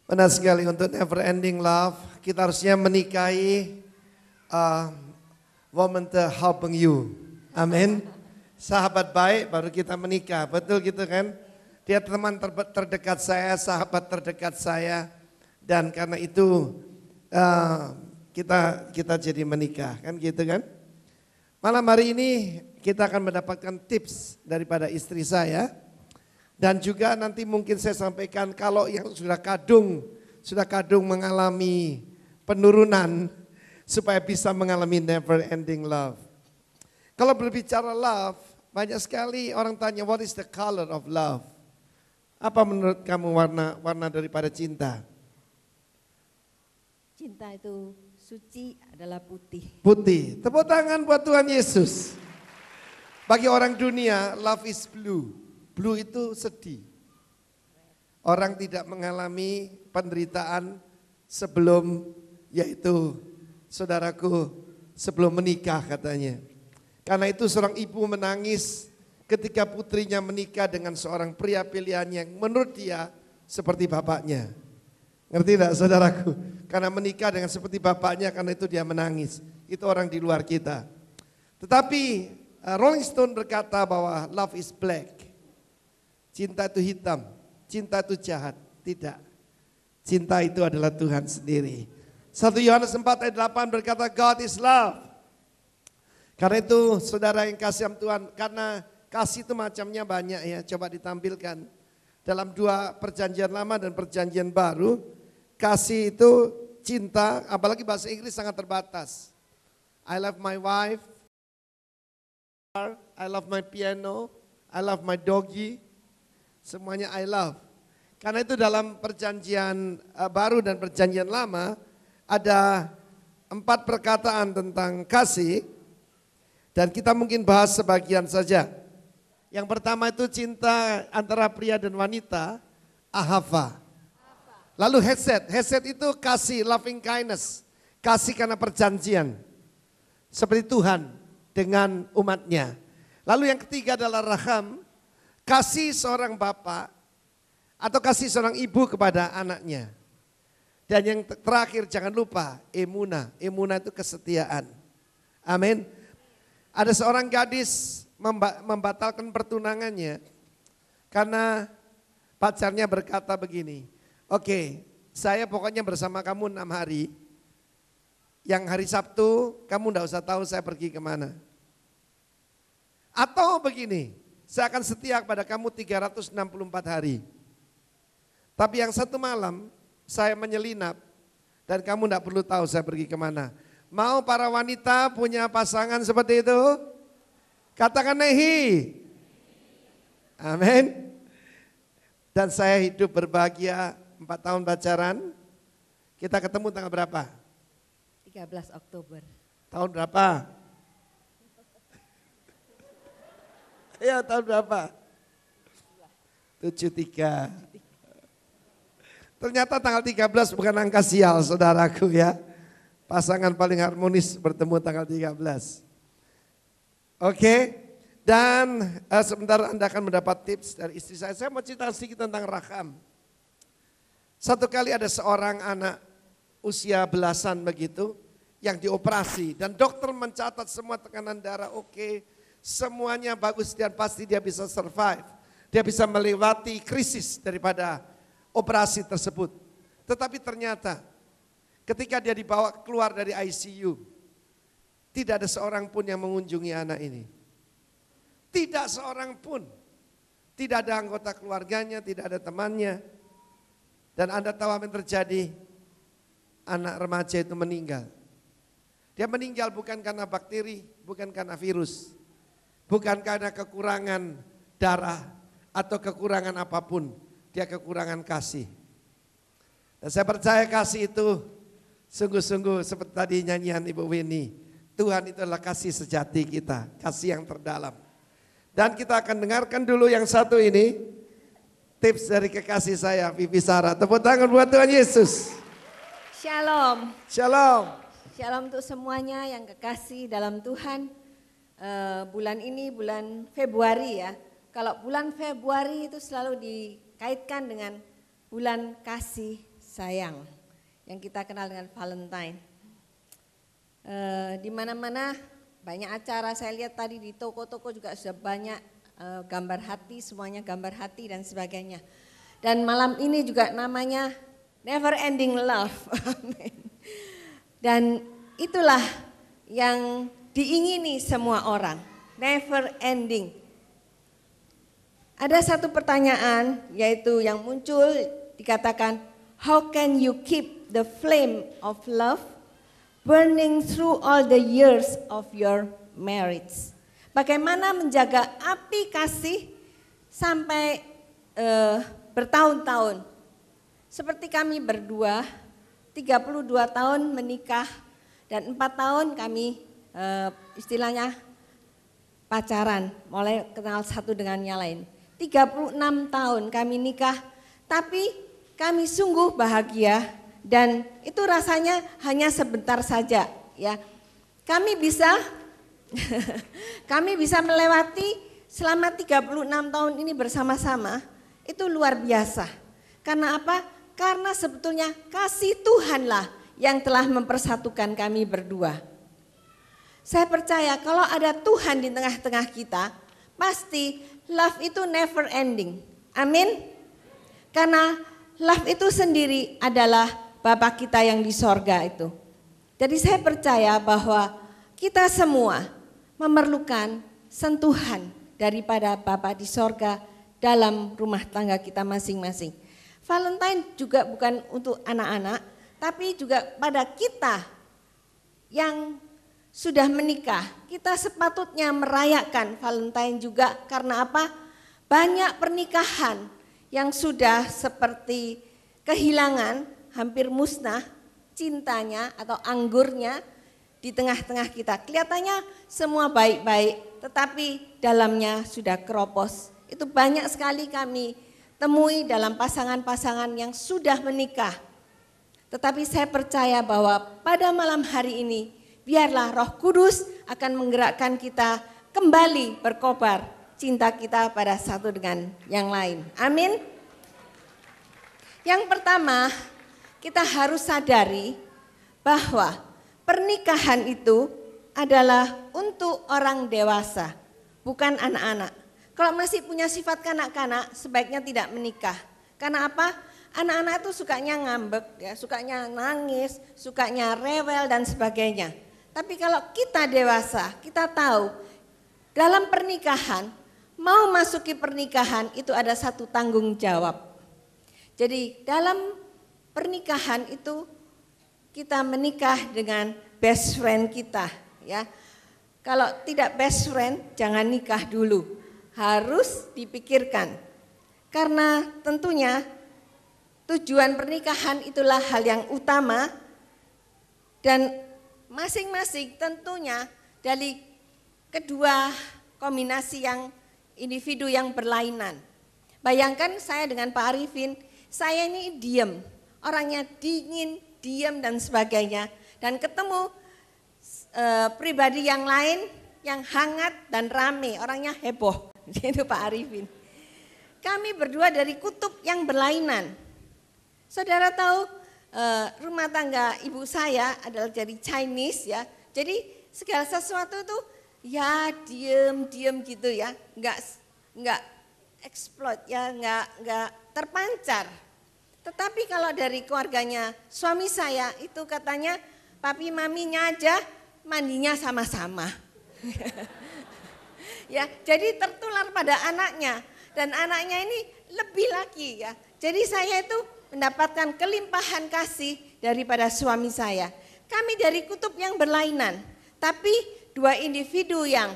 Benar sekali, untuk never ending love, kita harusnya menikahi woman helping you. Amin. Sahabat baik baru kita menikah, betul gitu kan? Dia teman terdekat saya, sahabat terdekat saya. Dan karena itu kita jadi menikah, kan gitu kan? Malam hari ini kita akan mendapatkan tips daripada istri saya. Dan juga nanti mungkin saya sampaikan kalau yang sudah kadung mengalami penurunan supaya bisa mengalami never ending love. Kalau berbicara love, banyak sekali orang tanya what is the color of love? Apa menurut kamu warna daripada cinta? Cinta itu suci adalah putih. Putih. Tepuk tangan buat Tuhan Yesus. Bagi orang dunia, love is blue. Blue itu sedih. Orang tidak mengalami penderitaan sebelum, yaitu saudaraku, sebelum menikah katanya. Karena itu seorang ibu menangis ketika putrinya menikah dengan seorang pria pilihan yang menurut dia seperti bapaknya. Ngerti tidak saudaraku? Karena menikah dengan seperti bapaknya, karena itu dia menangis. Itu orang di luar kita. Tetapi Rolling Stone berkata bahwa love is black. Cinta itu hitam, cinta itu jahat. Tidak. Cinta itu adalah Tuhan sendiri. 1 Yohanes 4 ayat 8 berkata God is love. Karena itu saudara yang kasih Tuhan, karena kasih itu macamnya banyak ya. Coba ditampilkan. Dalam 2 perjanjian lama dan perjanjian baru, kasih itu cinta, apalagi bahasa Inggris sangat terbatas. I love my wife, I love my piano, I love my doggy. Semuanya I love. Karena itu dalam perjanjian baru dan perjanjian lama ada 4 perkataan tentang kasih. Dan kita mungkin bahas sebagian saja. Yang pertama itu cinta antara pria dan wanita, ahava. Lalu hesed, hesed itu kasih, loving kindness. Kasih karena perjanjian. Seperti Tuhan dengan umatnya. Lalu yang ketiga adalah raham. Kasih seorang bapak atau kasih seorang ibu kepada anaknya. Dan yang terakhir jangan lupa emuna. Emuna itu kesetiaan. Amin. Ada seorang gadis membatalkan pertunangannya karena pacarnya berkata begini. Oke, saya pokoknya bersama kamu 6 hari. Yang hari Sabtu kamu enggak usah tahu saya pergi kemana. Atau begini. Saya akan setia kepada kamu 364 hari. Tapi yang satu malam saya menyelinap dan kamu tidak perlu tahu saya pergi kemana. Mau para wanita punya pasangan seperti itu? Katakan nehi. Amin. Dan saya hidup berbahagia 4 tahun pacaran. Kita ketemu tanggal berapa? 13 Oktober. Tahun berapa? Ya tahun berapa? 73. Ternyata tanggal 13 bukan angka sial saudaraku ya. Pasangan paling harmonis bertemu tanggal 13. Oke. Dan sebentar Anda akan mendapat tips dari istri saya. Saya mau cerita sedikit tentang raham. Satu kali ada seorang anak usia belasan begitu yang dioperasi. Dan dokter mencatat semua tekanan darah oke. Semuanya bagus dan pasti dia bisa survive. Dia bisa melewati krisis daripada operasi tersebut. Tetapi ternyata ketika dia dibawa keluar dari ICU, tidak ada seorang pun yang mengunjungi anak ini. Tidak seorang pun. Tidak ada anggota keluarganya, tidak ada temannya. Dan Anda tahu apa yang terjadi? Anak remaja itu meninggal. Dia meninggal bukan karena bakteri, bukan karena virus. Bukan karena kekurangan darah atau kekurangan apapun. Dia kekurangan kasih. Dan saya percaya kasih itu sungguh-sungguh seperti tadi nyanyian Ibu Winnie. Tuhan itu adalah kasih sejati kita. Kasih yang terdalam. Dan kita akan dengarkan dulu yang satu ini. Tips dari kekasih saya, Vivi Sarah. Tepuk tangan buat Tuhan Yesus. Shalom. Shalom. Shalom untuk semuanya yang kekasih dalam Tuhan. Bulan ini bulan Februari ya. Kalau bulan Februari itu selalu dikaitkan dengan bulan kasih sayang yang kita kenal dengan Valentine. Di mana-mana banyak acara, saya lihat tadi di toko-toko juga sudah banyak gambar hati, semuanya gambar hati dan sebagainya. Dan malam ini juga namanya Never Ending Love. Amin. Dan itulah yang diingini semua orang, never ending. Ada satu pertanyaan yaitu yang muncul dikatakan, how can you keep the flame of love burning through all the years of your marriage? Bagaimana menjaga api kasih sampai bertahun-tahun? Seperti kami berdua, 32 tahun menikah dan 4 tahun kami istilahnya pacaran, mulai kenal satu dengan yang lain. 36 tahun kami nikah, tapi kami sungguh bahagia dan itu rasanya hanya sebentar saja ya. Kami bisa melewati selama 36 tahun ini bersama-sama, itu luar biasa. Karena apa? Karena sebetulnya kasih Tuhanlah yang telah mempersatukan kami berdua. Saya percaya kalau ada Tuhan di tengah-tengah kita, pasti love itu never ending. Amin. Karena love itu sendiri adalah Bapa kita yang di sorga itu. Jadi saya percaya bahwa kita semua memerlukan sentuhan daripada Bapa di sorga dalam rumah tangga kita masing-masing. Valentine juga bukan untuk anak-anak, tapi juga pada kita yang sudah menikah. Kita sepatutnya merayakan Valentine juga karena apa? Banyak pernikahan yang sudah seperti kehilangan, hampir musnah cintanya atau anggurnya di tengah-tengah kita. Kelihatannya semua baik-baik, tetapi dalamnya sudah keropos. Itu banyak sekali kami temui dalam pasangan-pasangan yang sudah menikah. Tetapi saya percaya bahwa pada malam hari ini, biarlah Roh Kudus akan menggerakkan kita kembali berkobar cinta kita pada satu dengan yang lain. Amin. Yang pertama, kita harus sadari bahwa pernikahan itu adalah untuk orang dewasa, bukan anak-anak. Kalau masih punya sifat kanak-kanak, sebaiknya tidak menikah. Karena apa? Anak-anak itu sukanya ngambek, ya, sukanya nangis, sukanya rewel dan sebagainya. Tapi kalau kita dewasa, kita tahu dalam pernikahan, mau masuki pernikahan itu ada satu tanggung jawab. Jadi dalam pernikahan itu kita menikah dengan best friend kita, ya. Kalau tidak best friend, jangan nikah dulu. Harus dipikirkan. Karena tentunya tujuan pernikahan itulah hal yang utama dan masing-masing tentunya dari kedua kombinasi yang individu yang berlainan. Bayangkan saya dengan Pak Arifin, saya ini diam, orangnya dingin, diam dan sebagainya. Dan ketemu pribadi yang lain yang hangat dan rame, orangnya heboh. Itu Pak Arifin. Kami berdua dari kutub yang berlainan. Saudara tahu rumah tangga ibu saya adalah dari Chinese ya. Jadi segala sesuatu itu ya diem gitu ya, enggak exploit ya, enggak terpancar. Tetapi kalau dari keluarganya suami saya itu katanya papi maminya aja mandinya sama-sama. Ya, jadi tertular pada anaknya dan anaknya ini lebih lagi ya. Jadi saya itu mendapatkan kelimpahan kasih daripada suami saya. Kami dari kutub yang berlainan, tapi dua individu yang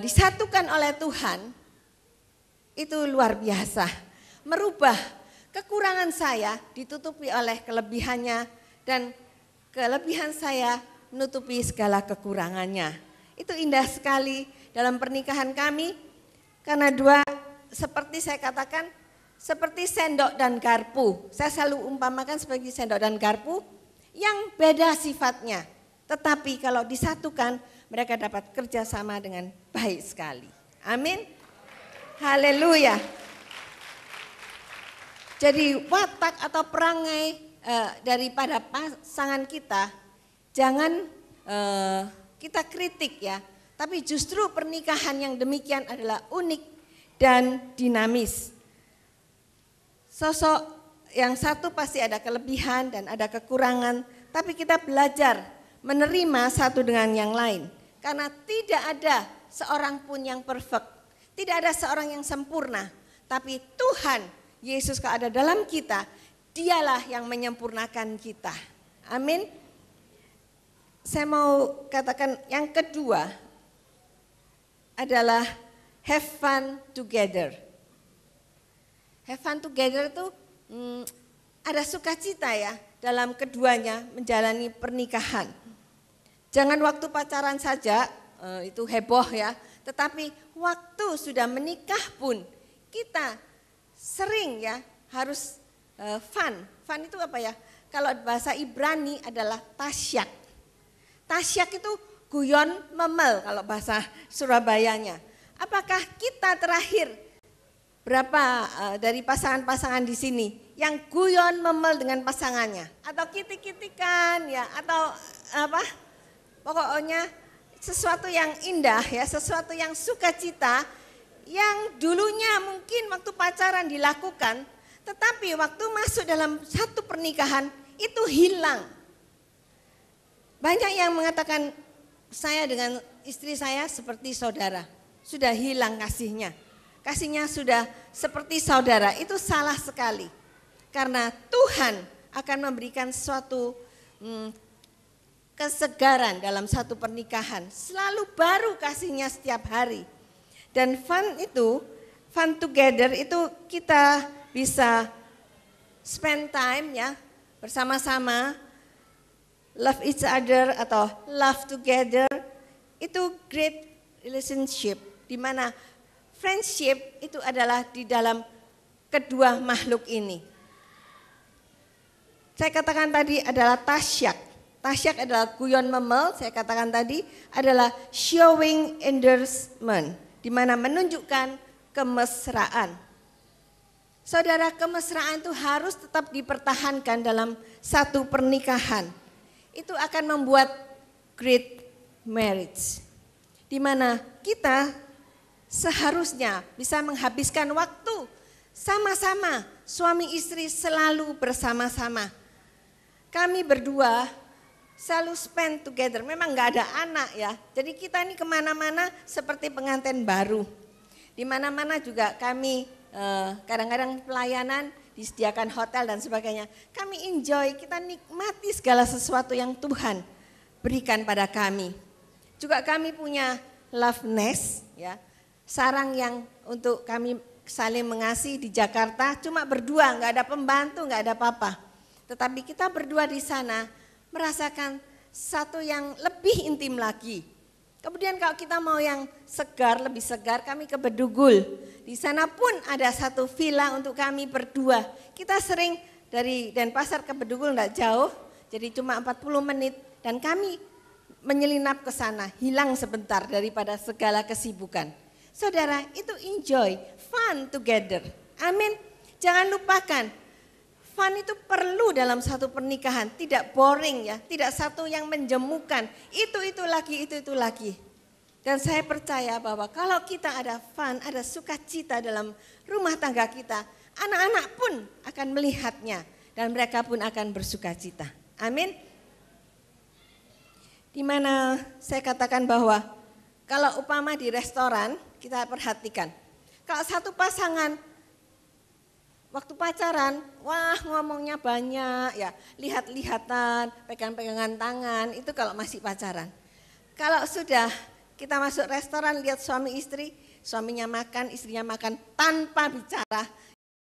disatukan oleh Tuhan itu luar biasa. Merubah kekurangan saya ditutupi oleh kelebihannya dan kelebihan saya menutupi segala kekurangannya. Itu indah sekali dalam pernikahan kami karena dua seperti saya katakan seperti sendok dan garpu. Saya selalu umpamakan seperti sendok dan garpu yang beda sifatnya. Tetapi kalau disatukan mereka dapat kerjasama dengan baik sekali. Amin. Haleluya. Jadi watak atau perangai daripada pasangan kita, jangan kita kritik ya. Tapi justru pernikahan yang demikian adalah unik dan dinamis. Sosok yang satu pasti ada kelebihan dan ada kekurangan, tapi kita belajar menerima satu dengan yang lain. Karena tidak ada seorang pun yang perfect, tidak ada seorang yang sempurna. Tapi Tuhan Yesus kalau ada dalam kita, dialah yang menyempurnakan kita. Amin. Saya mau katakan yang kedua adalah have fun together. Have fun together itu ada sukacita ya dalam keduanya menjalani pernikahan. Jangan waktu pacaran saja itu heboh ya, tetapi waktu sudah menikah pun kita sering ya harus fun. Fun itu apa ya? Kalau bahasa Ibrani adalah tasyak. Tasyak itu guyon memel kalau bahasa Surabayanya. Apakah kita terakhir berapa dari pasangan-pasangan di sini yang guyon memel dengan pasangannya atau kitik-kitikan ya atau apa? Pokoknya sesuatu yang indah ya, sesuatu yang sukacita yang dulunya mungkin waktu pacaran dilakukan, tetapi waktu masuk dalam satu pernikahan itu hilang. Banyak yang mengatakan saya dengan istri saya seperti saudara, sudah hilang kasihnya. Kasihnya sudah seperti saudara, itu salah sekali. Karena Tuhan akan memberikan suatu kesegaran dalam satu pernikahan. Selalu baru kasihnya setiap hari. Dan fun together itu kita bisa spend time ya bersama-sama, love each other atau love together. Itu great relationship di mana friendship itu adalah di dalam kedua makhluk ini. Saya katakan tadi adalah tasyak. Tasyak adalah guyon memel, saya katakan tadi adalah showing endorsement, di mana menunjukkan kemesraan. Saudara, kemesraan itu harus tetap dipertahankan dalam satu pernikahan. Itu akan membuat great marriage. Di mana kita seharusnya bisa menghabiskan waktu sama-sama, suami istri selalu bersama-sama. Kami berdua selalu spend together, memang nggak ada anak ya, jadi kita ini kemana-mana seperti pengantin baru. Di mana-mana juga kami kadang-kadang pelayanan, disediakan hotel dan sebagainya. Kami enjoy, kita nikmati segala sesuatu yang Tuhan berikan pada kami. Juga kami punya love nest ya, sarang yang untuk kami saling mengasihi di Jakarta, cuma berdua, nggak ada pembantu, nggak ada apa-apa. Tetapi kita berdua di sana merasakan satu yang lebih intim lagi. Kemudian kalau kita mau yang segar, lebih segar, kami ke Bedugul. Di sana pun ada satu villa untuk kami berdua. Kita sering dari Denpasar ke Bedugul enggak jauh, jadi cuma 40 menit. Dan kami menyelinap ke sana, hilang sebentar daripada segala kesibukan. Saudara, itu enjoy, fun together. Amin. Jangan lupakan, fun itu perlu dalam satu pernikahan, tidak boring ya, tidak satu yang menjemukan, itu lagi. Dan saya percaya bahwa kalau kita ada fun, ada sukacita dalam rumah tangga kita, anak-anak pun akan melihatnya dan mereka pun akan bersukacita. Amin. Di mana saya katakan bahwa kalau upama di restoran, kita perhatikan, kalau satu pasangan waktu pacaran, wah ngomongnya banyak ya, lihat-lihatan, pegang-pegangan tangan, itu kalau masih pacaran. Kalau sudah kita masuk restoran, lihat suami istri, suaminya makan, istrinya makan tanpa bicara,